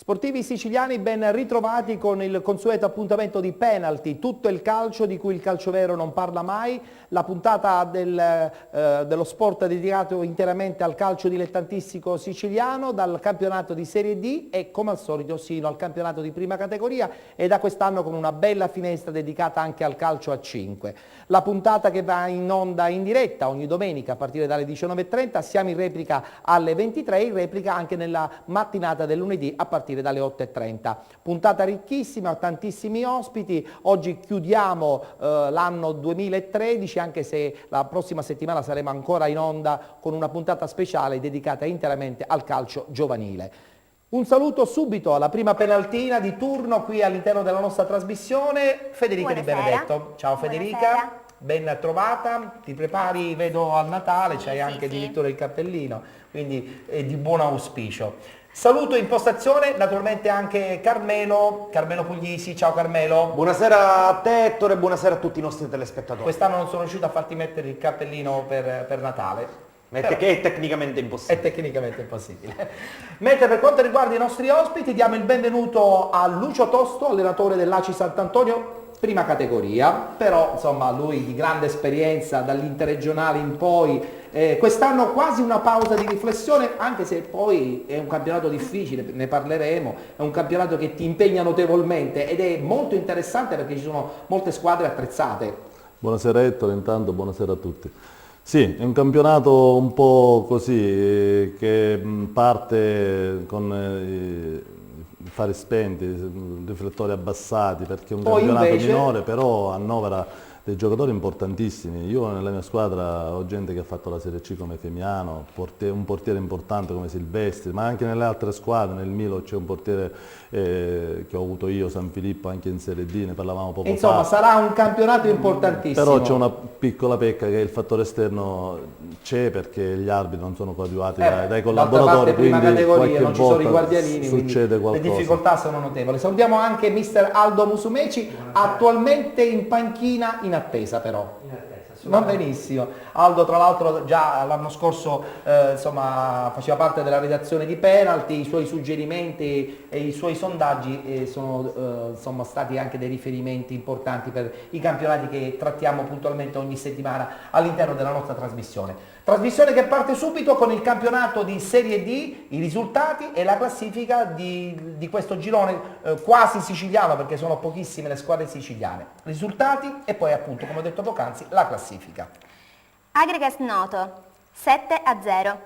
Sportivi siciliani ben ritrovati con il consueto appuntamento di Penalty, tutto il calcio di cui il calcio vero non parla mai, la puntata dello sport dedicato interamente al calcio dilettantistico siciliano, dal campionato di Serie D e come al solito sino al campionato di prima categoria e da quest'anno con una bella finestra dedicata anche al calcio a 5. La puntata che va in onda in diretta ogni domenica a partire dalle 19:30, siamo in replica alle 23, in replica anche nella mattinata del lunedì a partire dalle 8:30. Puntata ricchissima, tantissimi ospiti, oggi chiudiamo l'anno 2013 anche se la prossima settimana saremo ancora in onda con una puntata speciale dedicata interamente al calcio giovanile. Un saluto subito alla prima penaltina di turno qui all'interno della nostra trasmissione, Federica Di Benedetto. Ciao Federica. Buonasera. Ben trovata, ti prepari, vedo al Natale, c'hai Sì, anche sì. addirittura il cappellino, quindi è di buon auspicio. Saluto in postazione naturalmente anche Carmelo Puglisi, ciao Carmelo. Buonasera a te Ettore, buonasera a tutti i nostri telespettatori. Quest'anno non sono riuscito a farti mettere il cappellino per Natale. Che è tecnicamente impossibile. È tecnicamente impossibile. Mentre per quanto riguarda i nostri ospiti diamo il benvenuto a Lucio Tosto, allenatore dell'Aci Sant'Antonio, prima categoria, però insomma lui di grande esperienza dall'interregionale in poi, quest'anno quasi una pausa di riflessione, anche se poi è un campionato difficile, ne parleremo, è un campionato che ti impegna notevolmente ed è molto interessante perché ci sono molte squadre attrezzate. Buonasera Ettore, intanto buonasera a tutti. Sì, è un campionato un po' così, che parte con i fari spenti, i riflettori abbassati, perché è un campionato invece minore, però annovera dei giocatori importantissimi. Io nella mia squadra ho gente che ha fatto la Serie C come Femiano, un portiere importante come Silvestri, ma anche nelle altre squadre, nel Milo c'è un portiere che ho avuto io, San Filippo, anche in Serie D, ne parlavamo poco Insomma, fa. sarà un campionato importantissimo. Però c'è una piccola pecca che il fattore esterno c'è perché gli arbitri non sono coadiuvati dai collaboratori, prima quindi categoria, qualche non ci sono i volta guardianini, succede quindi qualcosa. le difficoltà sono notevoli. Salutiamo anche mister Aldo Musumeci, attualmente in panchina in attesa però. Va benissimo. Aldo tra l'altro già l'anno scorso insomma, faceva parte della redazione di Penalty, i suoi suggerimenti e i suoi sondaggi sono insomma, stati anche dei riferimenti importanti per i campionati che trattiamo puntualmente ogni settimana all'interno della nostra trasmissione. Trasmissione che parte subito con il campionato di Serie D, i risultati e la classifica di questo girone quasi siciliano perché sono pochissime le squadre siciliane. Risultati e poi appunto, come ho detto poc'anzi, la classifica. Agregas Noto 7-0,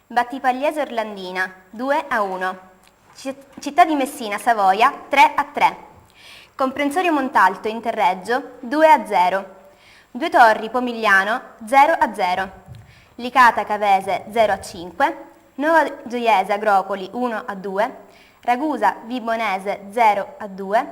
Battipagliese Orlandina 2-1, Città di Messina Savoia 3-3, Comprensorio Montalto Interreggio 2-0, Due Torri Pomigliano 0-0, Licata Cavese 0-5, Nuova Gioiese Agropoli 1-2, Ragusa Vibonese 0-2,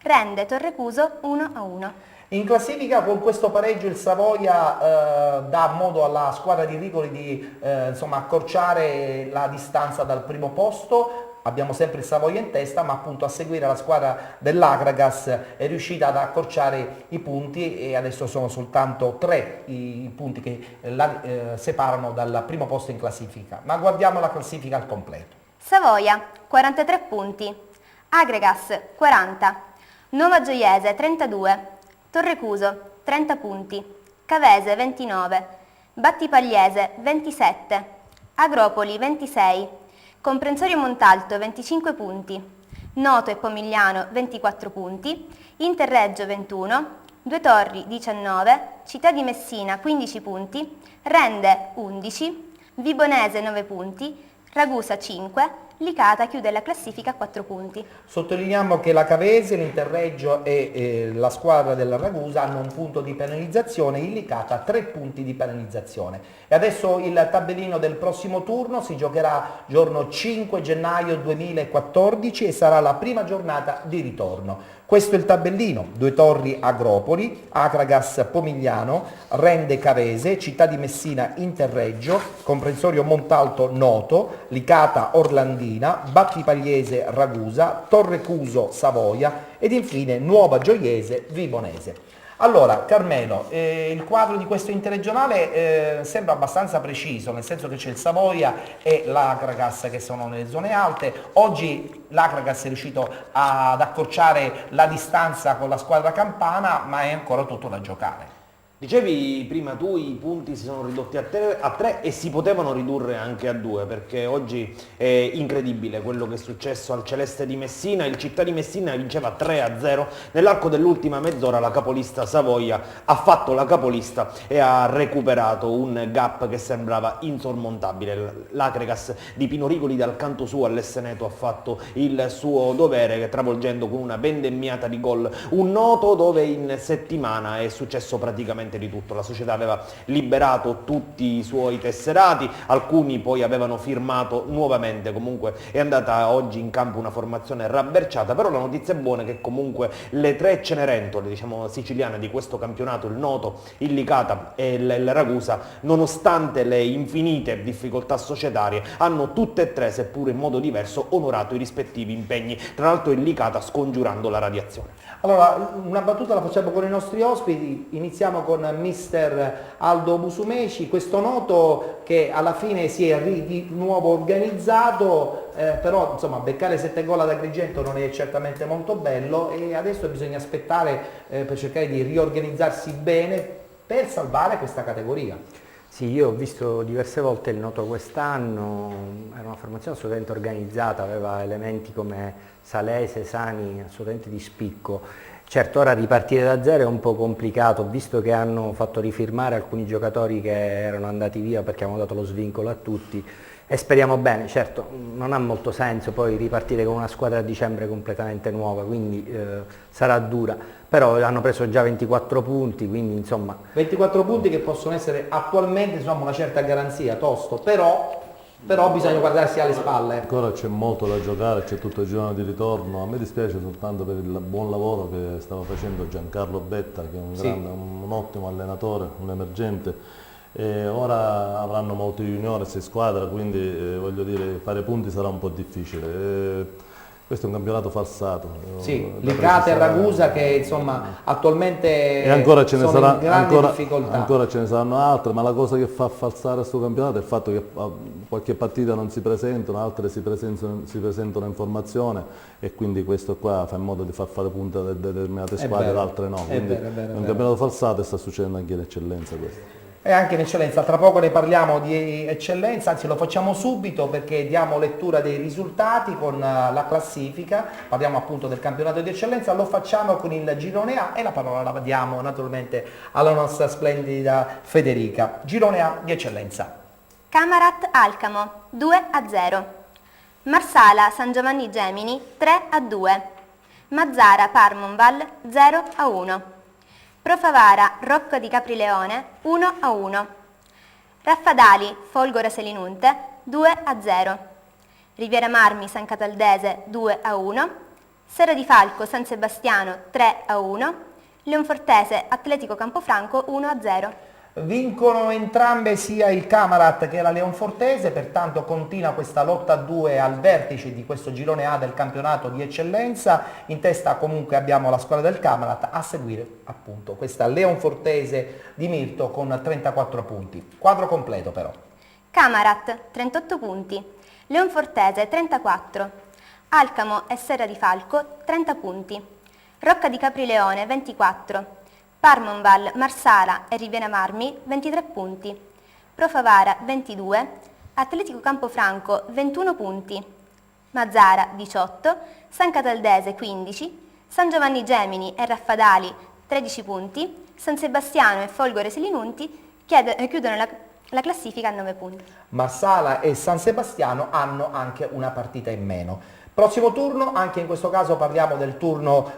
Rende Torrecuso 1-1. In classifica con questo pareggio il Savoia dà modo alla squadra di Rigoli di insomma, accorciare la distanza dal primo posto. Abbiamo sempre il Savoia in testa, ma appunto a seguire la squadra dell'Agragas è riuscita ad accorciare i punti e adesso sono soltanto 3 i punti che la separano dal primo posto in classifica. Ma guardiamo la classifica al completo. Savoia 43 punti, Agregas 40, Nuova Gioiese 32, Torrecuso 30 punti, Cavese 29, Battipagliese 27, Agropoli 26, Comprensorio Montalto 25 punti, Noto e Pomigliano 24 punti, Interreggio 21, Due Torri 19, Città di Messina 15 punti, Rende 11, Vibonese 9 punti, Ragusa 5, Licata chiude la classifica a 4 punti. Sottolineiamo che la Cavese, l'Interreggio e la squadra della Ragusa hanno un punto di penalizzazione, il Licata 3 punti di penalizzazione. E adesso il tabellino del prossimo turno si giocherà giorno 5 gennaio 2014 e sarà la prima giornata di ritorno. Questo è il tabellino: Due Torri Agropoli, Agragas Pomigliano, Rende Cavese, Città di Messina Interreggio, Comprensorio Montalto Noto, Licata Orlandina, Battipagliese Ragusa, Torrecuso Savoia ed infine Nuova Gioiese Vibonese. Allora, Carmelo, il quadro di questo interregionale sembra abbastanza preciso, nel senso che c'è il Savoia e l'Akragas che sono nelle zone alte. Oggi l'Akragas è riuscito ad accorciare la distanza con la squadra campana, ma è ancora tutto da giocare. Dicevi prima tu, i punti si sono ridotti a 3 e si potevano ridurre anche a 2, perché oggi è incredibile quello che è successo al Celeste di Messina. Il Città di Messina vinceva 3-0, nell'arco dell'ultima mezz'ora la capolista Savoia ha fatto la capolista e ha recuperato un gap che sembrava insormontabile. L'Akragas di Pino Rigoli dal canto suo all'Esseneto ha fatto il suo dovere, travolgendo con una vendemmiata di gol un Noto dove in settimana è successo praticamente di tutto. La società aveva liberato tutti i suoi tesserati, alcuni poi avevano firmato nuovamente. Comunque è andata oggi in campo una formazione rabberciata, però la notizia buona è che comunque le 3 Cenerentole, diciamo siciliane di questo campionato, il Noto, il Licata e il Ragusa, nonostante le infinite difficoltà societarie, hanno tutte e 3, seppur in modo diverso, onorato i rispettivi impegni. Tra l'altro il Licata scongiurando la radiazione. Allora, una battuta la facciamo con i nostri ospiti, iniziamo con mister Aldo Musumeci, questo Noto che alla fine si è di nuovo organizzato, però insomma beccare 7 gol ad Agrigento non è certamente molto bello e adesso bisogna aspettare per cercare di riorganizzarsi bene per salvare questa categoria. Sì, io ho visto diverse volte il Noto quest'anno, era una formazione assolutamente organizzata, aveva elementi come Salese, Sani, assolutamente di spicco. Certo, ora ripartire da zero è un po' complicato, visto che hanno fatto rifirmare alcuni giocatori che erano andati via perché avevano dato lo svincolo a tutti e speriamo bene. Certo, non ha molto senso poi ripartire con una squadra a dicembre completamente nuova, quindi sarà dura, però hanno preso già 24 punti, quindi insomma... 24 punti che possono essere attualmente insomma una certa garanzia, tosto, però bisogna guardarsi alle spalle. Ancora c'è molto da giocare, c'è tutto il girone di ritorno. A me dispiace soltanto per il buon lavoro che stava facendo Giancarlo Betta, che è un ottimo allenatore, un emergente. E ora avranno molti juniores in squadra, quindi voglio dire, fare punti sarà un po' difficile. Questo è un campionato falsato. Sì, Licata e Ragusa che insomma attualmente e ancora ce ne sono sarà, in grande difficoltà. ancora ce ne saranno altre, ma la cosa che fa falsare questo campionato è il fatto che qualche partita non si presentano, altre si presentano in formazione e quindi questo qua fa in modo di far fare punti a determinate squadre ed altre no. Quindi è un campionato falsato e sta succedendo anche in eccellenza questo. E anche in eccellenza, tra poco ne parliamo di eccellenza, anzi lo facciamo subito perché diamo lettura dei risultati con la classifica, parliamo appunto del campionato di eccellenza, lo facciamo con il girone A e la parola la diamo naturalmente alla nostra splendida Federica. Girone A di eccellenza. Camarat Alcamo 2-0, Marsala San Giovanni Gemini 3-2, Mazzara Parmonval 0-1. Profavara Rocco di Caprileone 1-1, Raffadali Folgore Selinunte 2-0, Riviera Marmi San Cataldese 2-1, Serra di Falco San Sebastiano 3-1, Leonfortese Atletico Campofranco 1-0. Vincono entrambe sia il Camarat che la Leonfortese, pertanto continua questa lotta a 2 al vertice di questo girone A del campionato di eccellenza. In testa comunque abbiamo la squadra del Camarat, a seguire appunto questa Leonfortese di Mirto con 34 punti. Quadro completo però. Camarat 38 punti, Leonfortese 34, Alcamo e Serra di Falco 30 punti, Rocca di Caprileone 24, Parmonval, Marsala e Riviera Marmi 23 punti, Profavara 22, Atletico Campofranco 21 punti, Mazzara 18, San Cataldese 15, San Giovanni Gemini e Raffadali 13 punti, San Sebastiano e Folgore Selinunti chiudono la classifica a 9 punti. Marsala e San Sebastiano hanno anche una partita in meno. Prossimo turno, anche in questo caso parliamo del turno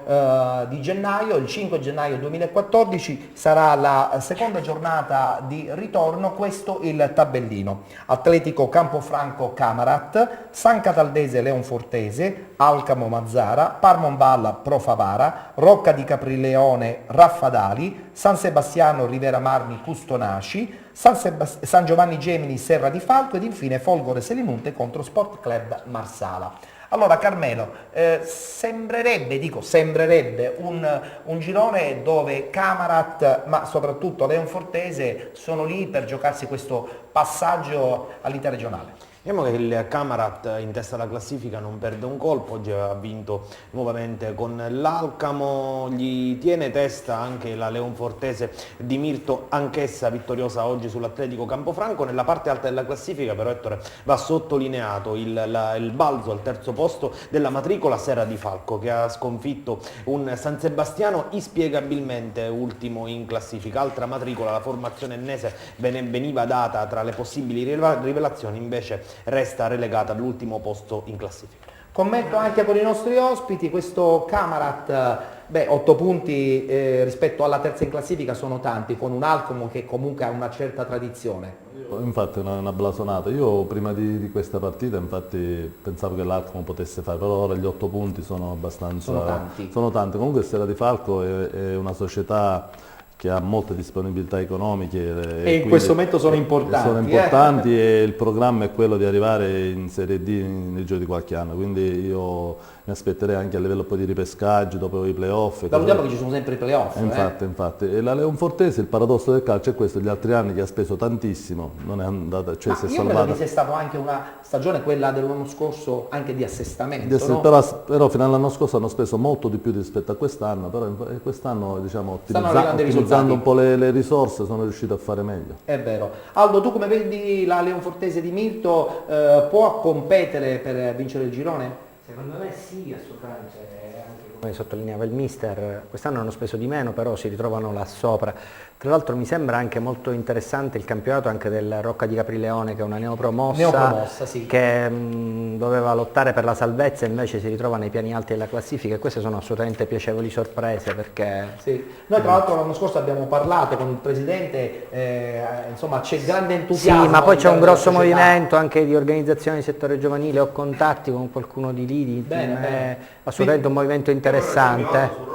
di gennaio, il 5 gennaio 2014 sarà la seconda giornata di ritorno, questo il tabellino. Atletico Campofranco Camarat, San Cataldese Leonfortese, Alcamo Mazzara, Parmonval Profavara, Rocca di Caprileone Raffadali, San Sebastiano Rivera Marmi Custonaci, San Giovanni Gemini Serra di Falco ed infine Folgore Selinunte contro Sport Club Marsala. Allora Carmelo, sembrerebbe un girone dove Camarat, ma soprattutto Leon Fortese, sono lì per giocarsi questo passaggio all'interregionale. Vediamo che il Camarat in testa alla classifica non perde un colpo, oggi ha vinto nuovamente con l'Alcamo, gli tiene testa anche la Leonfortese di Mirto, anch'essa vittoriosa oggi sull'Atletico Campofranco. Nella parte alta della classifica però, Ettore, va sottolineato il balzo al terzo posto della matricola Serra di Falco, che ha sconfitto un San Sebastiano inspiegabilmente ultimo in classifica. Altra matricola, la formazione ennese veniva data tra le possibili rivelazioni, invece resta relegata all'ultimo posto in classifica. Commento anche con i nostri ospiti, questo Camarat, 8 punti rispetto alla terza in classifica sono tanti, con un Alcamo che comunque ha una certa tradizione. Infatti è una blasonata. Io prima di questa partita infatti pensavo che l'Alcamo potesse fare, però ora gli 8 punti sono abbastanza... Sono tanti. Comunque Serra di Falco è una società che ha molte disponibilità economiche e in questo momento sono importanti. Sono importanti e il programma è quello di arrivare in Serie D nel giro di qualche anno, quindi io mi aspetterei anche a livello poi di ripescaggio dopo i playoff. Valutiamo che ci sono sempre i playoff. Infatti. E la Leonfortese, il paradosso del calcio è questo: gli altri anni che ha speso tantissimo, non è andata, cioè si è salvata. Credo che sia stata anche una stagione, quella dell'anno scorso, anche di assestamento. No? Però fino all'anno scorso hanno speso molto di più rispetto a quest'anno, però quest'anno diciamo ottimizzando un po' le risorse sono riusciti a fare meglio. È vero. Aldo, tu come vedi la Leonfortese di Mirto, può competere per vincere il girone? Secondo me sì, assolutamente, anche come sottolineava il mister, quest'anno hanno speso di meno, però si ritrovano là sopra. Tra l'altro mi sembra anche molto interessante il campionato anche del Rocca di Caprileone, che è una neopromossa sì. Che doveva lottare per la salvezza e invece si ritrova nei piani alti della classifica, e queste sono assolutamente piacevoli sorprese perché... Sì. Noi tra l'altro l'anno scorso abbiamo parlato con il presidente, insomma c'è grande entusiasmo. Sì, ma poi c'è un grosso movimento anche di organizzazione di settore giovanile, ho contatti con qualcuno di lì, è assolutamente un movimento interessante.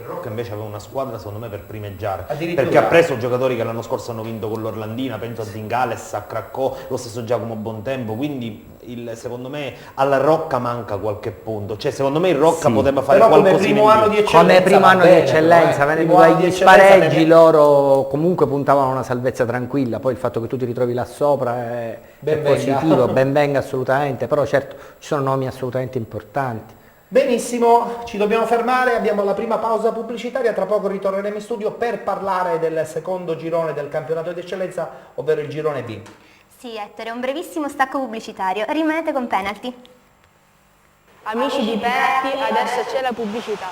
Rocca invece aveva una squadra secondo me per primeggiare, perché ha preso giocatori che l'anno scorso hanno vinto con l'Orlandina, penso a Zingales, a Cracco, lo stesso Giacomo Bontempo, quindi secondo me alla Rocca manca qualche punto, cioè secondo me il Rocca poteva fare qualcosa in più. Come primo anno di eccellenza, venendo dai 10 pareggi, loro comunque puntavano a una salvezza tranquilla, poi il fatto che tu ti ritrovi là sopra è positivo, ben venga assolutamente, però certo ci sono nomi assolutamente importanti. Benissimo, ci dobbiamo fermare, abbiamo la prima pausa pubblicitaria, tra poco ritorneremo in studio per parlare del secondo girone del campionato di eccellenza, ovvero il girone B. Sì, Ettore, un brevissimo stacco pubblicitario, rimanete con Penalty. Amici di Penalty, adesso c'è la pubblicità.